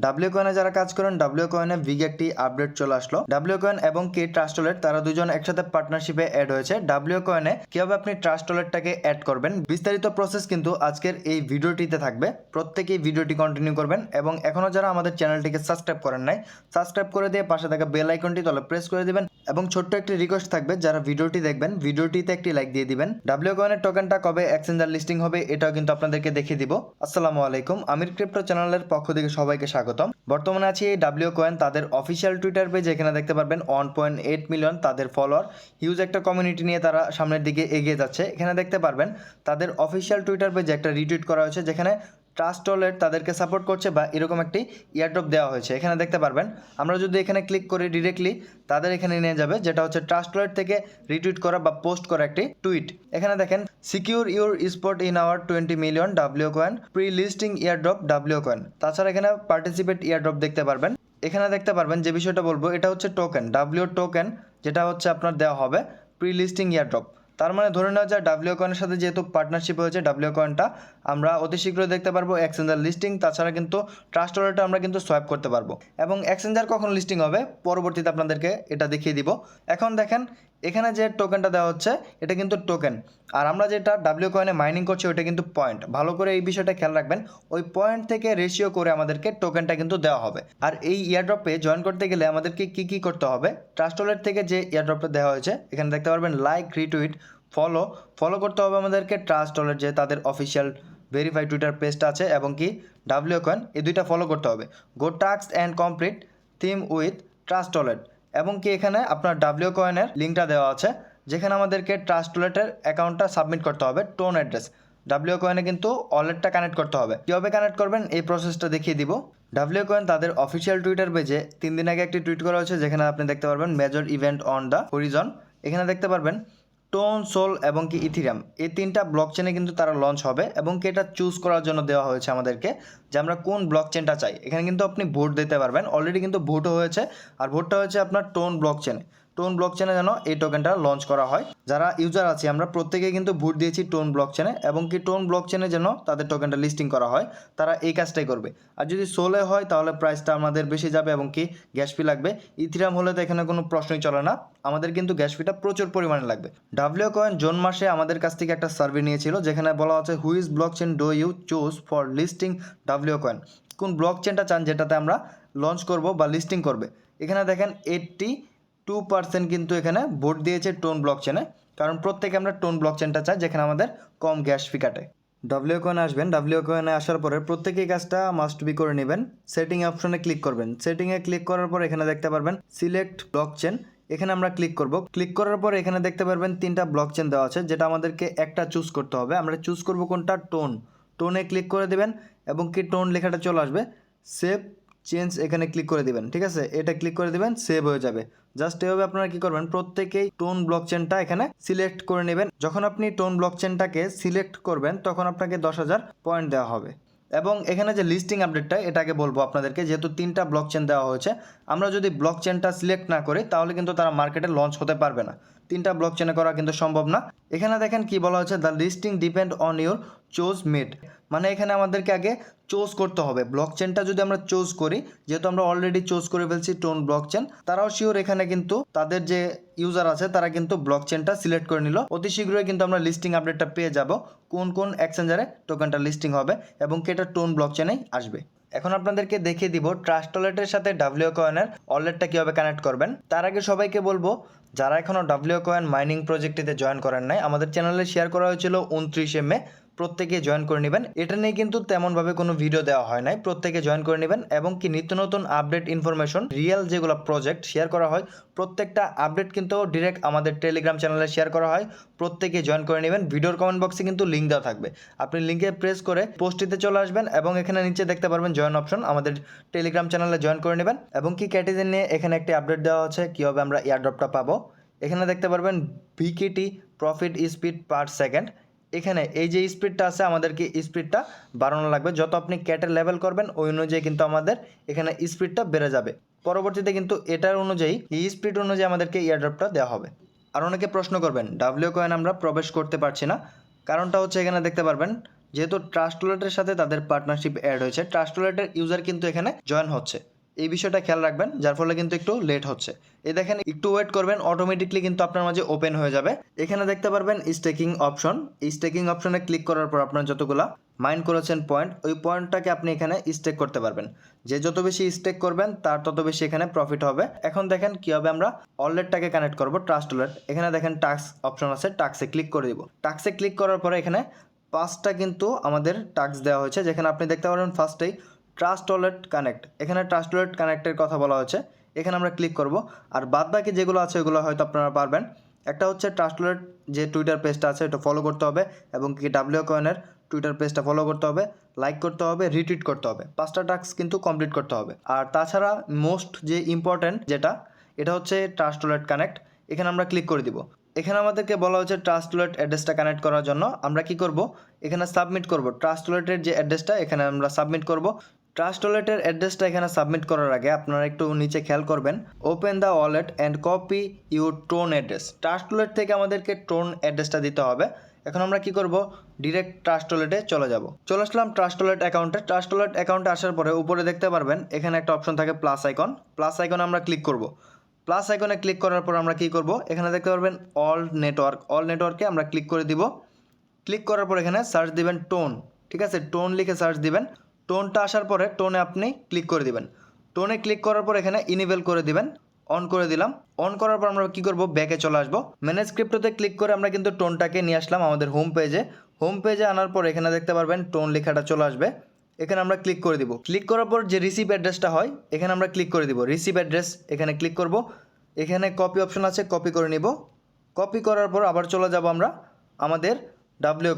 W কয়েনে যারা কাজ করেন, ডাব্লিউ কয়েনে বিগ একটি আপডেট চলে আসলো। ডাব্লিউ কয়েন এবং কি ট্রাস্ট ওয়ালেট তারা দুজন একসাথে পার্টনারশিপে অ্যাড হয়েছে। ডাব্লিউ কয়েনে কিভাবে আপনি ট্রাস্ট ওয়ালেটটাকে অ্যাড করবেন, বিস্তারিত প্রসেস কিন্তু আজকের এই ভিডিওটিতে থাকবে। প্রত্যেকেই ভিডিওটি কন্টিনিউ করবেন এবং এখনো যারা আমাদের চ্যানেলটিকে সাবস্ক্রাইব করেন নাই, সাবস্ক্রাইব করে দিয়ে পাশে থাকা বেল আইকনটি তলে প্রেস করে দিবেন এবং ছোট্ট একটি রিকোয়েস্ট থাকবে, যারা ভিডিওটি দেখবেন ভিডিওটিতে একটি লাইক দিয়ে দিবেন। ডাব্লিউ কয়েনের টোকেনটা কবে এক্সচেঞ্জার লিস্টিং হবে এটাও কিন্তু আপনাদেরকে দেখিয়ে দিব। আসসালামু আলাইকুম, আমির ক্রিপ্টো চ্যানেলের পক্ষ থেকে সবাইকে স্বাগতম। বর্তমানে আছি এই ডাব্লিউ কয়েন তাদের অফিসিয়াল টুইটার পেজ, এখানে দেখতে পারবেন 1.8 মিলিয়ন তাদের ফলোয়ার, হিউজ একটা কমিউনিটি নিয়ে তারা সামনের দিকে এগিয়ে যাচ্ছে। এখানে দেখতে পারবেন তাদের অফিসিয়াল টুইটার পেজে একটা রিটুইট করা হয়েছে, যেখানে ট্রাস্ট ওয়ালেট তাদেরকে সাপোর্ট করছে বা এরকম একটি ইয়ারড্রপ দেওয়া হয়েছে। এখানে দেখতে পারবেন, আমরা যদি এখানে ক্লিক করি ডিরেক্টলি তাদের এখানে নিয়ে যাবে, যেটা হচ্ছে ট্রাস্ট ওয়ালেট থেকে রিটুইট করা বা পোস্ট করা একটি টুইট। এখানে দেখেন, secure your spot in our 20 million W coin pre listing airdrop W coin. তাছাড়া এখানে পার্টিসিপেট ইয়ারড্রপ দেখতে পারবেন। এখানে দেখতে পারবেন যে বিষয়টা বলবো, এটা হচ্ছে টোকেন, ডাব্লিউ টোকেন, যেটা হচ্ছে আপনার দেওয়া হবে প্রি লিস্টিং ইয়ারড্রপ। তার মানে ধরে নেওয়া যায় ডাব্লিউ কয়েনের সাথে যেহেতু পার্টনারশিপ হয়েছে, ডাব্লিউ কয়েনটা আমরা অতি শীঘ্রই দেখতে পারবো এক্সচেঞ্জার লিস্টিং। তাছাড়া কিন্তু ট্রাস্ট ওয়ালেটটা আমরা কিন্তু সোয়াইপ করতে পারবো এবং এক্সচেঞ্জার কখন লিস্টিং হবে পরবর্তীতে আপনাদেরকে এটা দেখিয়ে দিব। এখন দেখেন, এখানে যে টোকেনটা দেওয়া হচ্ছে এটা কিন্তু টোকেন, আর আমরা যেটা ডাব্লিউ কয়েনে মাইনিং করছি ওইটা কিন্তু পয়েন্ট। ভালো করে এই বিষয়টা খেয়াল রাখবেন, ওই পয়েন্ট থেকে রেশিও করে আমাদেরকে টোকেনটা কিন্তু দেওয়া হবে। আর এই ইয়ারড্রপে জয়েন করতে গেলে আমাদেরকে কি করতে হবে, ট্রাস্ট ওয়ালেট থেকে যে ইয়ারড্রপটা দেওয়া হয়েছে এখানে দেখতে পারবেন লাইক, রিটুইট, ফলো করতে হবে আমাদেরকে ট্রাস্ট ওয়ালেট যে তাদের অফিসিয়াল ভেরিফাইড টুইটার পেজটা আছে এবং কি ডাব্লিউ কয়েন, এই দুইটা ফলো করতে হবে। Go task and complete them with Trust Wallet এবং কি এখানে আপনার ডাব্লিউ কয়েনের লিঙ্কটা দেওয়া আছে, যেখানে আমাদেরকে ট্রাস্ট ওয়ালেটের অ্যাকাউন্টটা সাবমিট করতে হবে, টোন অ্যাড্রেস। ডাব্লিউ কয়েনে কিন্তু ওয়ালেটটা কানেক্ট করতে হবে। কীভাবে কানেক্ট করবেন এই প্রসেসটা দেখিয়ে দিব। ডাব্লিউ কয়েন তাদের অফিসিয়াল টুইটার পেজে 3 দিন আগে একটি টুইট করা হয়েছে, যেখানে আপনি দেখতে পারবেন major event on the Harijan. এখানে দেখতে পারবেন টোন, সোল এবং কি ইথিরিয়াম, এই 3টা ব্লক চেনে কিন্তু তারা লঞ্চ হবে এবং কি এটা চুজ করার জন্য দেওয়া হয়েছে আমাদেরকে যে আমরা কোন ব্লক চেনটা চাই। এখানে কিন্তু আপনি ভোট দিতে পারবেন, অলরেডি কিন্তু ভোটও হয়েছে, আর ভোটটা হয়েছে আপনার টোন ব্লক চেনে। টোন ব্লক চেনে যেন এই টোকেনটা লঞ্চ করা হয়। যারা ইউজার আছি আমরা প্রত্যেকে কিন্তু ভোট দিয়েছি টোন ব্লক চেনে এবং কি টোন ব্লক চেনে যেন তাদের টোকেনটা লিস্টিং করা হয়, তারা এই কাজটাই করবে। আর যদি সোলে হয় তাহলে প্রাইসটা আমাদের বেশি যাবে এবং কি গ্যাস ফি লাগবে। ইথিরিয়াম হলে তো এখানে কোনো প্রশ্নই চলে না, আমাদের কিন্তু গ্যাস ফিটা প্রচুর পরিমাণে লাগবে। ডাব্লিউ কয়েন জুন মাসে আমাদের কাছ থেকে একটা সার্ভে নিয়েছিল, যেখানে বলা হচ্ছে which blockchain do you choose for listing W coin, কোন ব্লক চেনটা চান যেটাতে আমরা লঞ্চ করব বা লিস্টিং করবে। এখানে দেখেন 82% কিন্তু এখানে ভোট দিয়েছে টোন ব্লক চেনে, কারণ প্রত্যেকে আমরা টোন ব্লক চেনটা চাই যেখানে আমাদের কম গ্যাস ফি কাটে। ডাব্লিউ কয়েনে আসবেন, ডাব্লিউ কয়েনে আসার পরে প্রত্যেকেই কাজটা মাস্ট বি করে নেবেন। সেটিং অপশনে ক্লিক করবেন, সেটিংয়ে ক্লিক করার পর এখানে দেখতে পারবেন সিলেক্ট ব্লক চেন, এখানে আমরা ক্লিক করব। ক্লিক করার পর এখানে দেখতে পারবেন 3টা ব্লক চেন দেওয়া আছে, যেটা আমাদেরকে একটা চুজ করতে হবে। আমরা চুজ করব কোনটা, টোনে ক্লিক করে দেবেন এবং কি টোন লেখাটা চলে আসবে, সেভ চেঞ্জ এখানে ক্লিক করে দিবেন। ঠিক আছে, এটা ক্লিক করে দিবেন, সেভ হয়ে যাবে। জাস্ট এভাবে আপনারা কি করবেন, প্রত্যেকেই টোন ব্লক চেনটা এখানে সিলেক্ট করে নেবেন। যখন আপনি টোন ব্লক চেনটাকে সিলেক্ট করবেন তখন আপনাকে 10,000 পয়েন্ট দেওয়া হবে। এবং এখানে যে লিস্টিং আপডেটটা এটাকে বলবো আপনাদেরকে, যেহেতু 3টা ব্লক চেন দেওয়া হয়েছে, আমরা যদি ব্লক চেনটা সিলেক্ট না করি তাহলে কিন্তু তারা মার্কেটে লঞ্চ হতে পারবে না। 3টা ব্লক চেনে করা কিন্তু সম্ভব না। এখানে দেখেন কি বলা হচ্ছে, the listing depend on your chose made, মানে এখানে আমাদেরকে আগে চুজ করতে হবে ব্লক চেনটা। যদি আমরা চুজ করি, যেহেতু আমরা অলরেডি চুজ করে ফেলছি টোন ব্লক চেন, তারাও শিওর এখানে কিন্তু তাদের যে ইউজার আছে তারা কিন্তু ব্লক চেনটা সিলেক্ট করে নিল। অতি শীঘ্রই কিন্তু আমরা লিস্টিং আপডেটটা পেয়ে যাব, কোন কোন এক্সচেঞ্জারে টোকেনটা লিস্টিং হবে এবং কেটা টোন ব্লক চেনেই আসবে। এখন আপনাদেরকে দেখিয়ে দিব ট্রাস্ট ওয়ালেটের সাথে ডাব্লিউ কয়েনের ওয়ালেটটা কীভাবে কানেক্ট করবেন। তার আগে সবাইকে বলবো, যারা এখনও ডাব্লিউ কয়েন মাইনিং প্রজেক্টটিতে জয়েন করেন নাই, আমাদের চ্যানেলে শেয়ার করা হয়েছিল 29 মে, প্রত্যেকে জয়েন করে নেবেন। এটা নিয়ে কিন্তু তেমনভাবে কোনো ভিডিও দেওয়া হয় নাই, প্রত্যেকে জয়েন করে নেবেন এবং কি নিত্য নতুন আপডেট ইনফরমেশন, রিয়েল যেগুলো প্রজেক্ট শেয়ার করা হয়, প্রত্যেকটা আপডেট কিন্তু ডিরেক্ট আমাদের টেলিগ্রাম চ্যানেলে শেয়ার করা হয়। প্রত্যেকে জয়েন করে নেবেন। ভিডিওর কমেন্ট বক্সে কিন্তু লিঙ্ক দেওয়া থাকবে, আপনি লিঙ্কে প্রেস করে পোস্টটিতে চলে আসবেন এবং এখানে নিচে দেখতে পারবেন জয়েন অপশন, আমাদের টেলিগ্রাম চ্যানেলে জয়েন করে নেবেন। এবং কি ক্যাটিজেন নিয়ে এখানে একটি আপডেট দেওয়া আছে কীভাবে আমরা এয়ারড্রপটা পাবো। এখানে দেখতে পারবেন ভিকেটি প্রফিট স্পিড পার সেকেন্ড, এখানে এই যে স্পিডটা আছে আমাদেরকে স্পিডটা বাড়ানো লাগবে। যত আপনি ক্যাটের লেভেল করবেন ওই অনুযায়ী কিন্তু আমাদের এখানে স্পিডটা বেড়ে যাবে। পরবর্তীতে কিন্তু এটার অনুযায়ী এই স্পিড অনুযায়ী আমাদেরকে এয়ারড্রপটা দেওয়া হবে। আর অনেকে প্রশ্ন করবেন ডাব্লিউ কয়েন আমরা প্রবেশ করতে পারছি না, কারণটা হচ্ছে এখানে দেখতে পারবেন যেহেতু ট্রাস্ট ওয়ালেটের সাথে তাদের পার্টনারশিপ অ্যাড হয়েছে, ট্রাস্ট ওয়ালেটের ইউজার কিন্তু এখানে জয়েন হচ্ছে। এই বিষয়টা খেয়াল রাখবেন, যার ফলে কিন্তু একটু লেট হচ্ছে। এই দেখেন, একটু ওয়েট করবেন, অটোমেটিকলি কিন্তু আপনার মাঝে ওপেন হয়ে যাবে। এখানে দেখতে পারবেন স্টেকিং অপশন। এই স্টেকিং অপশনে ক্লিক করার পর আপনার যতগুলা মাইন্ড করেছেন পয়েন্ট, ওই পয়েন্টটাকে আপনি এখানে স্টেক করতে পারবেন। যে যত বেশি স্টেক করবেন তার তত বেশি এখানে প্রফিট হবে। এখন দেখেন কীভাবে আমরা ওয়ালেটটাকে কানেক্ট করব ট্রাস্ট ওয়ালেট। এখানে দেখেন টাস্ক অপশন আছে, টাস্কে ক্লিক করে দিব। টাস্কে ক্লিক করার পরে এখানে 5টা কিন্তু আমাদের টাস্ক দেওয়া হয়েছে, যেখানে আপনি দেখতে পারবেন ফার্স্টেই ট্রাস্ট ওয়ালেট কানেক্ট। এখানে ট্রাস্ট ওয়ালেট কানেক্টের কথা বলা হয়েছে, এখানে আমরা ক্লিক করব। আর বাদ বাকি যেগুলো আছে ওগুলো হয়তো আপনারা পারবেন। একটা হচ্ছে ট্রাস্ট ওয়ালেট যে টুইটার পেজটা আছে এটা ফলো করতে হবে, এবং কি ডাব্লিউ কয়েনের টুইটার পেজটা ফলো করতে হবে, লাইক করতে হবে, রিটুইট করতে হবে। 5টা টাস্ক কিন্তু কমপ্লিট করতে হবে। আর তাছাড়া মোস্ট যে ইম্পর্ট্যান্ট যেটা, এটা হচ্ছে ট্রাস্ট ওয়ালেট কানেক্ট। এখানে আমরা ক্লিক করে দিব। এখানে আমাদেরকে বলা হচ্ছে ট্রাস্ট ওয়ালেট অ্যাড্রেসটা কানেক্ট করার জন্য আমরা কি করব, এখানে সাবমিট করব। ট্রাস্ট ওয়ালেটের যে অ্যাড্রেসটা এখানে আমরা সাবমিট করব। ট্রাস্ট ওয়ালেটের অ্যাড্রেসটা এখানে সাবমিট করার আগে আপনারা একটু নিচে খেয়াল করবেন, open the wallet and copy your tone address. Trust wallet থেকে আমাদেরকে টোন অ্যাড্রেসটা দিতে হবে। এখন আমরা কি করব, ডিরেক্ট ট্রাস্ট ওয়ালেটে চলে আসলাম ট্রাস্ট ওয়ালেট অ্যাকাউন্টে। ট্রাস্ট ওয়ালেট অ্যাকাউন্টে আসার পরে উপরে দেখতে পারবেন এখানে একটা অপশন থাকে প্লাস আইকন। প্লাস আইকনে আমরা ক্লিক করব। প্লাস আইকনে ক্লিক করার পর আমরা কি করব, এখানে দেখতে পারবেন অল নেটওয়ার্কে আমরা ক্লিক করে দিব। ক্লিক করার পর এখানে সার্চ দিবেন টোন, ঠিক আছে, টোন লিখে সার্চ দিবেন। টোনটা আসার পরে টোনে আপনি ক্লিক করে দিবেন। টোনে ক্লিক করার পর এখানে ইনেবল করে দিবেন, অন করে দিলাম। অন করার পর আমরা কি করব, ব্যাকে চলে আসবো। ম্যানেজ ক্রিপ্টোতে ক্লিক করে আমরা কিন্তু টোনটাকে নিয়ে আসলাম আমাদের হোম পেজে। হোম পেজে আনার পর এখানে দেখতে পারবেন টোন লেখাটা চলে আসবে। এখানে আমরা ক্লিক করে দিব। ক্লিক করার পর যে রিসিভ অ্যাড্রেসটা হয় এখানে আমরা ক্লিক করে দিব। রিসিভ অ্যাড্রেস এখানে ক্লিক করব। এখানে কপি অপশন আছে, কপি করে নিব। কপি করার পর আবার চলে যাব আমরা আমাদের ডাব্লিউ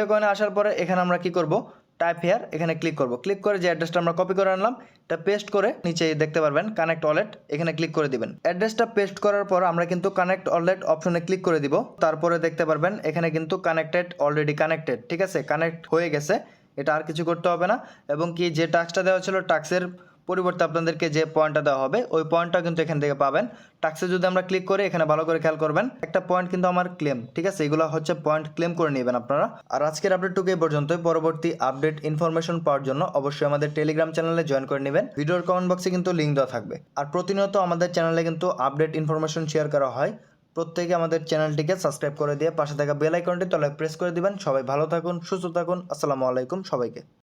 কয়েনে আসার পরে এখানে আমরা কি করব, টাইপ হেয়ার এখানে ক্লিক করব। ক্লিক করে যে অ্যাড্রেসটা আমরা কপি করে আনলাম এটা পেস্ট করে নিচে দেখতে পারবেন কানেক্ট ওয়ালেট, এখানে ক্লিক করে দিবেন। অ্যাড্রেসটা পেস্ট করার পর আমরা কিন্তু কানেক্ট ওয়ালেট অপশনে ক্লিক করে দিব। তারপরে দেখতে পারবেন এখানে কিন্তু কানেক্টেড, অলরেডি কানেক্টেড, ঠিক আছে, কানেক্ট হয়ে গেছে। এটা আর কিছু করতে হবে না। এবং কি যে টাস্কটা দেওয়া ছিল টাস্কের পরিবর্তে আপনাদেরকে যে পয়েন্টটা দেওয়া হবে ওই পয়েন্টটা কিন্তু এখান থেকে পাবেন। টাস্কে যদি আমরা ক্লিক করি এখানে ভালো করে খেয়াল করবেন, একটা পয়েন্ট কিন্তু আমার ক্লেম, ঠিক আছে, এগুলো হচ্ছে পয়েন্ট ক্লেম করে নেবেন আপনারা। আর আজকের আপডেটটুকু এই পর্যন্তই। পরবর্তী আপডেট ইনফরমেশন পাওয়ার জন্য অবশ্যই আমাদের টেলিগ্রাম চ্যানেলে জয়েন করে নেবেন। ভিডিওর কমেন্ট বক্সে কিন্তু লিঙ্ক দেওয়া থাকবে। আর প্রতিনিয়ত আমাদের চ্যানেলে কিন্তু আপডেট ইনফরমেশন শেয়ার করা হয়। প্রত্যেকে আমাদের চ্যানেলটিকে সাবস্ক্রাইব করে দিয়ে পাশে থাকা বেল আইকনটি তলায় প্রেস করে দিবেন। সবাই ভালো থাকুন, সুস্থ থাকুন। আসসালামু আলাইকুম সবাইকে।